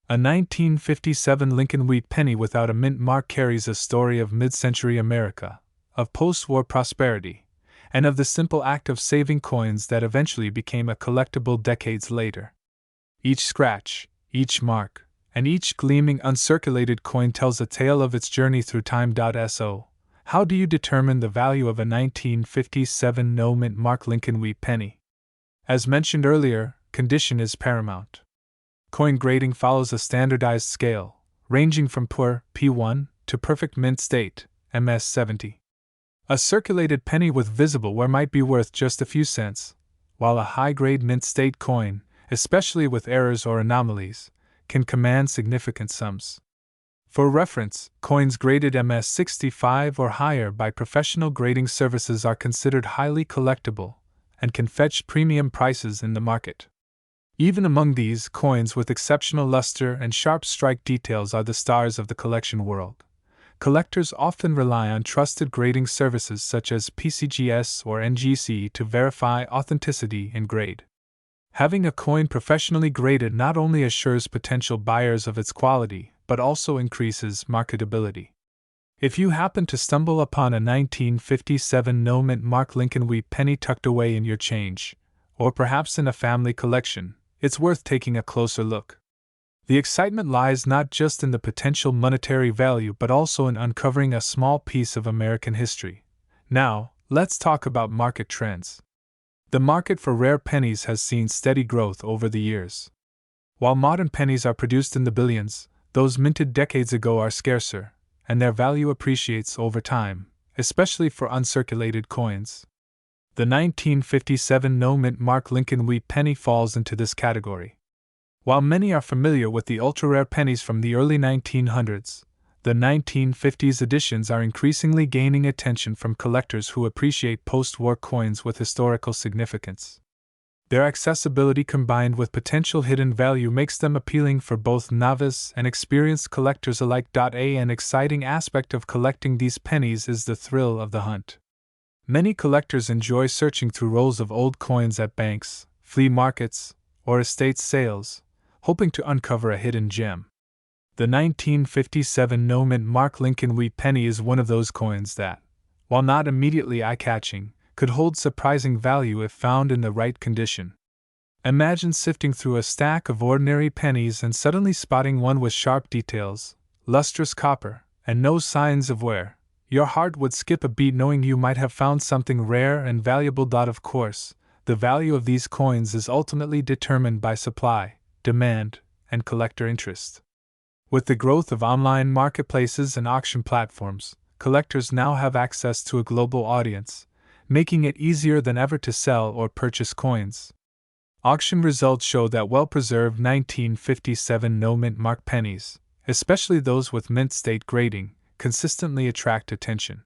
A 1957 Lincoln Wheat penny without a mint mark carries a story of mid-century America, of post-war prosperity, and of the simple act of saving coins that eventually became a collectible decades later. Each scratch, each mark, and each gleaming uncirculated coin tells a tale of its journey through time. So, how do you determine the value of a 1957 no-mint mark Lincoln Wheat penny? As mentioned earlier, condition is paramount. Coin grading follows a standardized scale, ranging from poor, P1, to perfect mint state, MS70. A circulated penny with visible wear might be worth just a few cents, while a high-grade mint state coin, especially with errors or anomalies, can command significant sums. For reference, coins graded MS65 or higher by professional grading services are considered highly collectible and can fetch premium prices in the market. Even among these, coins with exceptional luster and sharp strike details are the stars of the collection world. Collectors often rely on trusted grading services such as PCGS or NGC to verify authenticity and grade. Having a coin professionally graded not only assures potential buyers of its quality, but also increases marketability. If you happen to stumble upon a 1957 no-mint mark Lincoln Wheat penny tucked away in your change, or perhaps in a family collection, it's worth taking a closer look. The excitement lies not just in the potential monetary value but also in uncovering a small piece of American history. Now, let's talk about market trends. The market for rare pennies has seen steady growth over the years. While modern pennies are produced in the billions, those minted decades ago are scarcer, and their value appreciates over time, especially for uncirculated coins. The 1957 no-mint mark Lincoln Wheat penny falls into this category. While many are familiar with the ultra-rare pennies from the early 1900s, the 1950s editions are increasingly gaining attention from collectors who appreciate post-war coins with historical significance. Their accessibility combined with potential hidden value makes them appealing for both novice and experienced collectors alike. An exciting aspect of collecting these pennies is the thrill of the hunt. Many collectors enjoy searching through rolls of old coins at banks, flea markets, or estate sales, hoping to uncover a hidden gem. The 1957 no-mint mark Lincoln wheat penny is one of those coins that, while not immediately eye-catching, could hold surprising value if found in the right condition. Imagine sifting through a stack of ordinary pennies and suddenly spotting one with sharp details, lustrous copper, and no signs of wear. Your heart would skip a beat knowing you might have found something rare and valuable. Of course, the value of these coins is ultimately determined by supply, demand, and collector interest. With the growth of online marketplaces and auction platforms, collectors now have access to a global audience, making it easier than ever to sell or purchase coins. Auction results show that well-preserved 1957 no-mint mark pennies, especially those with mint state grading, consistently attract attention.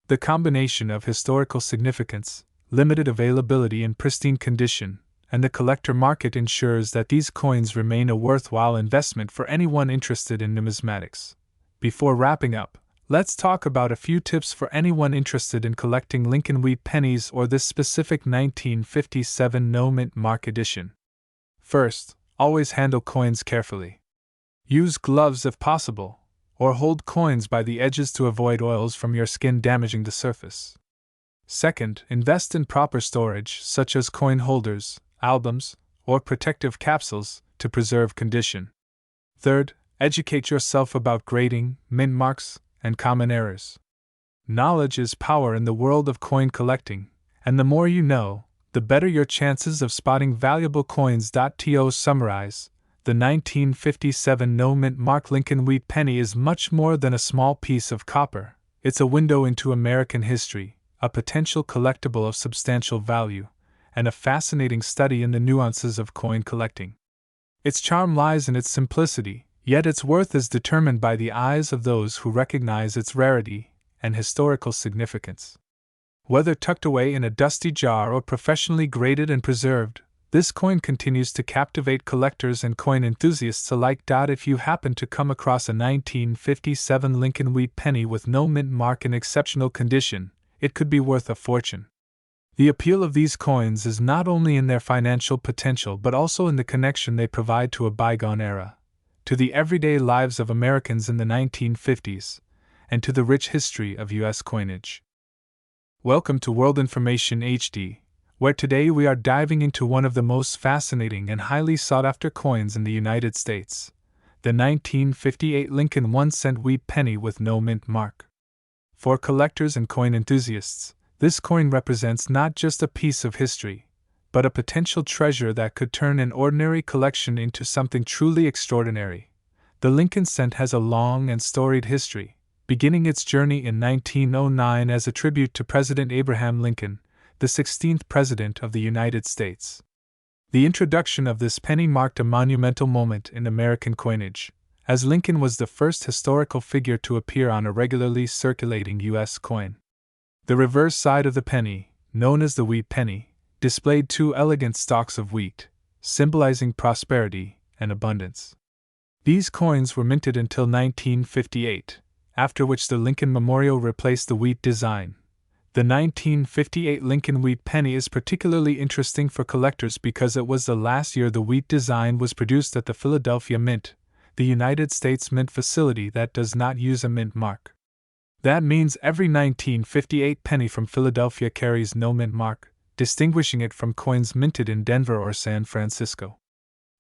The combination of historical significance, limited availability in pristine condition, and the collector market ensures that these coins remain a worthwhile investment for anyone interested in numismatics. Before wrapping up, let's talk about a few tips for anyone interested in collecting Lincoln wheat pennies or this specific 1957 no-mint mark edition. First, always handle coins carefully. Use gloves if possible, or hold coins by the edges to avoid oils from your skin damaging the surface. Second, invest in proper storage, such as coin holders, albums, or protective capsules, to preserve condition. Third, educate yourself about grading, mint marks, and common errors. Knowledge is power in the world of coin collecting, and the more you know, the better your chances of spotting valuable coins. To summarize, the 1957 no-mint mark Lincoln wheat penny is much more than a small piece of copper. It's a window into American history, a potential collectible of substantial value, and a fascinating study in the nuances of coin collecting. Its charm lies in its simplicity, yet its worth is determined by the eyes of those who recognize its rarity and historical significance. Whether tucked away in a dusty jar or professionally graded and preserved, this coin continues to captivate collectors and coin enthusiasts alike. If you happen to come across a 1957 Lincoln wheat penny with no mint mark in exceptional condition, it could be worth a fortune. The appeal of these coins is not only in their financial potential but also in the connection they provide to a bygone era, to the everyday lives of Americans in the 1950s, and to the rich history of U.S. coinage. Welcome to World Information HD, where today we are diving into one of the most fascinating and highly sought-after coins in the United States, the 1958 Lincoln 1-cent wheat penny with no mint mark. For collectors and coin enthusiasts, this coin represents not just a piece of history, but a potential treasure that could turn an ordinary collection into something truly extraordinary. The Lincoln cent has a long and storied history, beginning its journey in 1909 as a tribute to President Abraham Lincoln, the 16th President of the United States. The introduction of this penny marked a monumental moment in American coinage, as Lincoln was the first historical figure to appear on a regularly circulating U.S. coin. The reverse side of the penny, known as the wheat penny, displayed two elegant stalks of wheat, symbolizing prosperity and abundance. These coins were minted until 1958, after which the Lincoln Memorial replaced the wheat design. The 1958 Lincoln wheat penny is particularly interesting for collectors because it was the last year the wheat design was produced at the Philadelphia Mint, the United States mint facility that does not use a mint mark. That means every 1958 penny from Philadelphia carries no mint mark, distinguishing it from coins minted in Denver or San Francisco.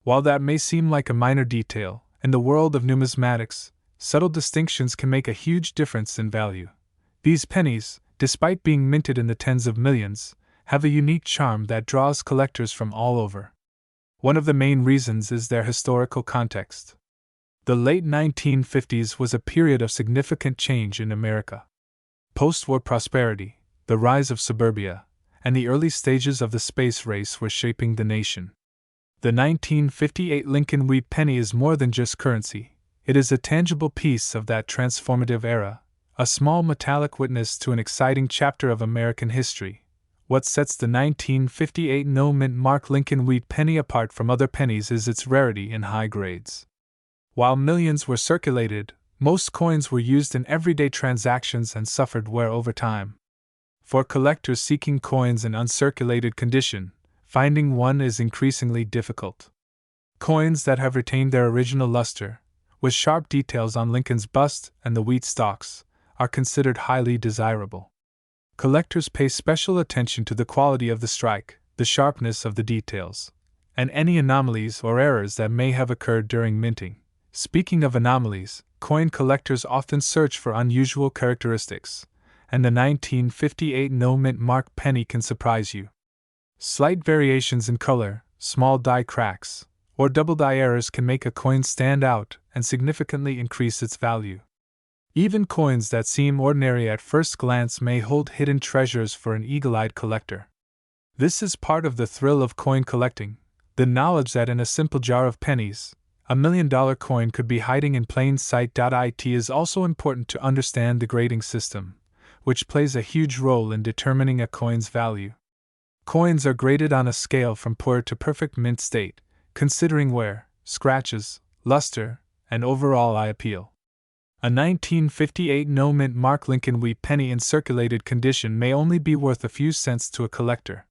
While that may seem like a minor detail, in the world of numismatics, subtle distinctions can make a huge difference in value. These pennies, despite being minted in the tens of millions, have a unique charm that draws collectors from all over. One of the main reasons is their historical context. The late 1950s was a period of significant change in America. Post-war prosperity, the rise of suburbia, and the early stages of the space race were shaping the nation. The 1958 Lincoln wheat penny is more than just currency. It is a tangible piece of that transformative era, a small metallic witness to an exciting chapter of American history, What sets the 1958 no-mint mark Lincoln Wheat penny apart from other pennies is its rarity and high grades. While millions were circulated, most coins were used in everyday transactions and suffered wear over time. For collectors seeking coins in uncirculated condition, finding one is increasingly difficult. Coins that have retained their original luster, with sharp details on Lincoln's bust and the wheat stalks, are considered highly desirable. Collectors pay special attention to the quality of the strike, the sharpness of the details, and any anomalies or errors that may have occurred during minting. Speaking of anomalies, coin collectors often search for unusual characteristics, and the 1958 no-mint mark penny can surprise you. Slight variations in color, small die cracks, or double die errors can make a coin stand out and significantly increase its value. Even coins that seem ordinary at first glance may hold hidden treasures for an eagle-eyed collector. This is part of the thrill of coin collecting, the knowledge that in a simple jar of pennies, $1 million coin could be hiding in plain sight. It is also important to understand the grading system, which plays a huge role in determining a coin's value. Coins are graded on a scale from poor to perfect mint state, considering wear, scratches, luster, and overall eye appeal. A 1958 no-mint mark Lincoln Wheat penny in circulated condition may only be worth a few cents to a collector.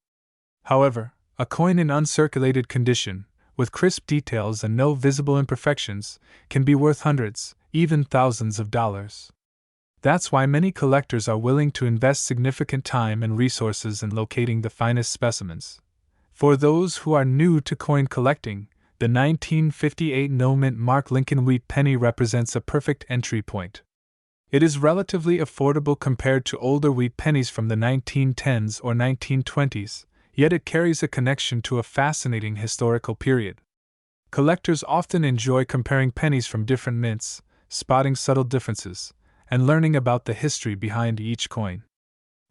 However, a coin in uncirculated condition, with crisp details and no visible imperfections, can be worth hundreds, even thousands of dollars. That's why many collectors are willing to invest significant time and resources in locating the finest specimens. For those who are new to coin collecting, the 1958 no-mint mark Lincoln Wheat penny represents a perfect entry point. It is relatively affordable compared to older wheat pennies from the 1910s or 1920s, yet it carries a connection to a fascinating historical period. Collectors often enjoy comparing pennies from different mints, spotting subtle differences, and learning about the history behind each coin.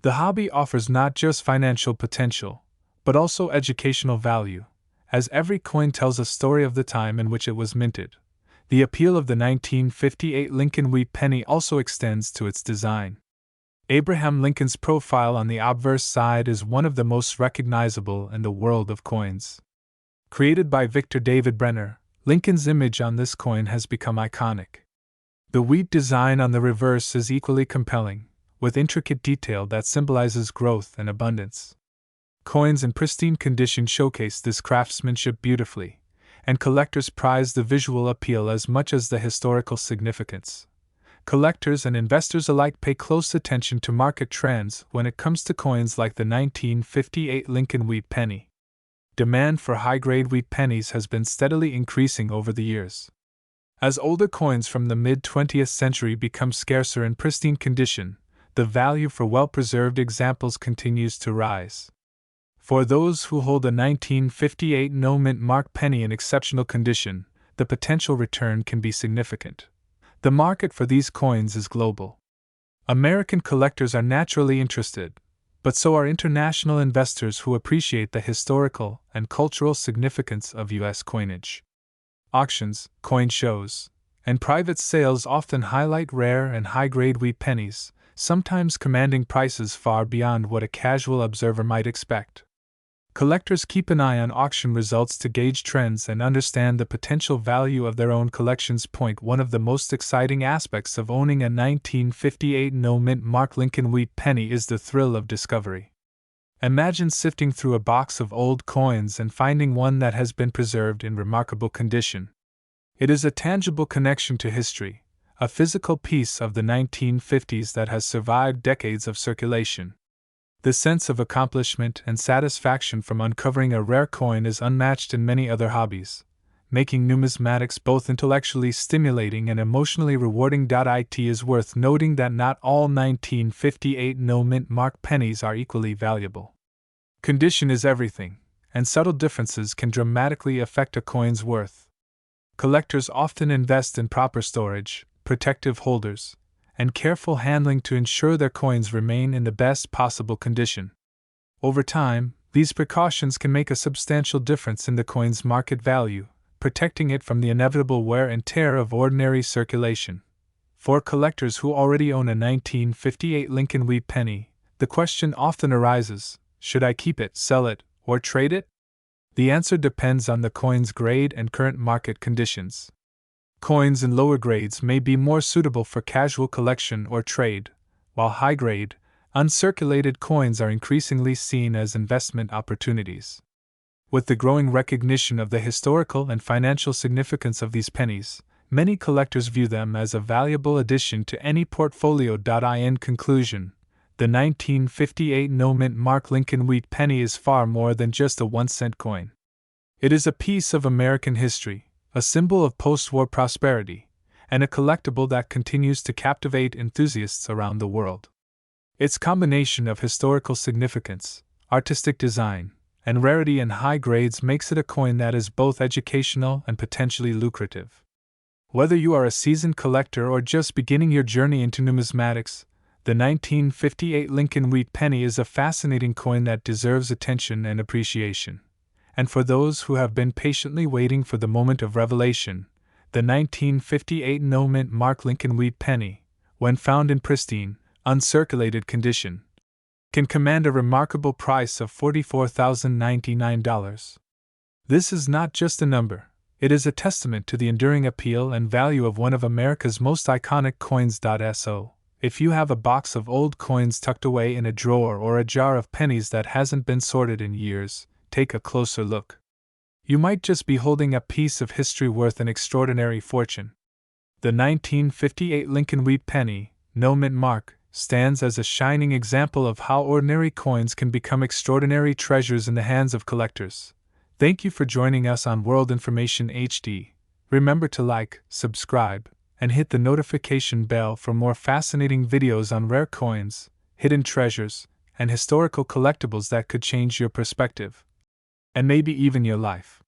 The hobby offers not just financial potential, but also educational value, as every coin tells a story of the time in which it was minted. The appeal of the 1958 Lincoln Wheat penny also extends to its design. Abraham Lincoln's profile on the obverse side is one of the most recognizable in the world of coins. Created by Victor David Brenner, Lincoln's image on this coin has become iconic. The wheat design on the reverse is equally compelling, with intricate detail that symbolizes growth and abundance. Coins in pristine condition showcase this craftsmanship beautifully, and collectors prize the visual appeal as much as the historical significance. Collectors and investors alike pay close attention to market trends when it comes to coins like the 1958 Lincoln Wheat penny. Demand for high-grade wheat pennies has been steadily increasing over the years. As older coins from the mid-20th century become scarcer in pristine condition, the value for well-preserved examples continues to rise. For those who hold a 1958 no-mint mark penny in exceptional condition, the potential return can be significant. The market for these coins is global. American collectors are naturally interested, but so are international investors who appreciate the historical and cultural significance of U.S. coinage. Auctions, coin shows, and private sales often highlight rare and high-grade wheat pennies, sometimes commanding prices far beyond what a casual observer might expect. Collectors keep an eye on auction results to gauge trends and understand the potential value of their own collections. One of the most exciting aspects of owning a 1958 no-mint mark Lincoln Wheat penny is the thrill of discovery. Imagine sifting through a box of old coins and finding one that has been preserved in remarkable condition. It is a tangible connection to history, a physical piece of the 1950s that has survived decades of circulation. The sense of accomplishment and satisfaction from uncovering a rare coin is unmatched in many other hobbies, making numismatics both intellectually stimulating and emotionally rewarding. It is worth noting that not all 1958 no-mint mark pennies are equally valuable. Condition is everything, and subtle differences can dramatically affect a coin's worth. Collectors often invest in proper storage, protective holders, and careful handling to ensure their coins remain in the best possible condition. Over time, these precautions can make a substantial difference in the coin's market value, protecting it from the inevitable wear and tear of ordinary circulation. For collectors who already own a 1958 Lincoln Wheat penny, the question often arises, Should I keep it, sell it, or trade it? The answer depends on the coin's grade and current market conditions. Coins in lower grades may be more suitable for casual collection or trade, while high-grade, uncirculated coins are increasingly seen as investment opportunities. With the growing recognition of the historical and financial significance of these pennies, many collectors view them as a valuable addition to any portfolio. In conclusion, the 1958 no-mint mark Lincoln Wheat penny is far more than just a 1-cent coin. It is a piece of American history, a symbol of post-war prosperity, and a collectible that continues to captivate enthusiasts around the world. Its combination of historical significance, artistic design, and rarity in high grades makes it a coin that is both educational and potentially lucrative. Whether you are a seasoned collector or just beginning your journey into numismatics, the 1958 Lincoln Wheat penny is a fascinating coin that deserves attention and appreciation. And for those who have been patiently waiting for the moment of revelation, the 1958 no-mint mark Lincoln Wheat penny, when found in pristine, uncirculated condition, can command a remarkable price of $44,099. This is not just a number, it is a testament to the enduring appeal and value of one of America's most iconic coins. So, if you have a box of old coins tucked away in a drawer or a jar of pennies that hasn't been sorted in years, take a closer look. You might just be holding a piece of history worth an extraordinary fortune. The 1958 Lincoln Wheat penny, no-mint mark, stands as a shining example of how ordinary coins can become extraordinary treasures in the hands of collectors. Thank you for joining us on World Information HD. Remember to like, subscribe, and hit the notification bell for more fascinating videos on rare coins, hidden treasures, and historical collectibles that could change your perspective, and maybe even your life.